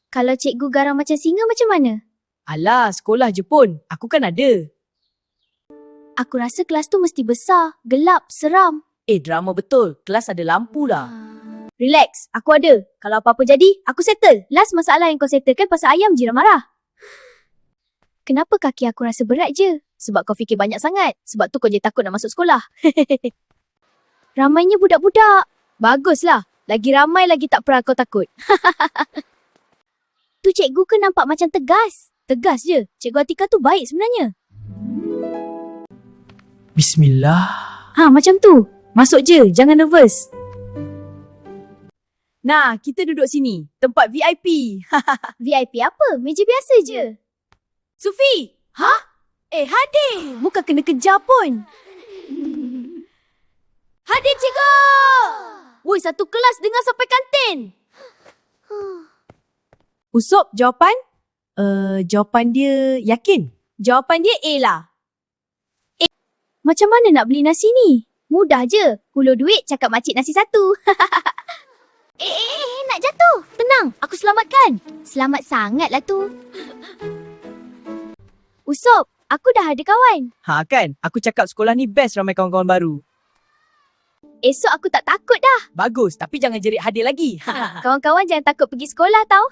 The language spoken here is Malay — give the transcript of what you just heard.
Kalau cikgu garang macam singa macam mana? Alah, sekolah je pun. Aku kan ada. Aku rasa kelas tu mesti besar, gelap, seram. Drama betul. Kelas ada lampu lah. Relax, aku ada. Kalau apa-apa jadi, aku settle. Last masalah yang kau settlekan pasal ayam Jira marah. Kenapa kaki aku rasa berat je? Sebab kau fikir banyak sangat. Sebab tu kau je takut nak masuk sekolah. Ramainya budak-budak. Baguslah. Lagi ramai lagi tak pernah kau takut. Tu cikgu ke nampak macam tegas? Tegas je. Cikgu Atika tu baik sebenarnya. Bismillah. Macam tu. Masuk je, jangan nervous. Nah, kita duduk sini. Tempat VIP. VIP apa? Meja biasa je. Sufi! Hadir! Muka kena kejar pun. Hadir cikgu! Woi, satu kelas dengar sampai kantin. Usop, jawapan? Jawapan dia yakin? Jawapan dia A lah. Macam mana nak beli nasi ni? Mudah je. Hulur duit, cakap makcik nasi satu. Nak jatuh. Tenang, aku selamatkan. Selamat sangatlah tu. Usop, aku dah ada kawan. Kan? Aku cakap sekolah ni best ramai kawan-kawan baru. Esok aku tak takut dah. Bagus, tapi jangan jerit Hadir lagi. Kawan-kawan jangan takut pergi sekolah tau.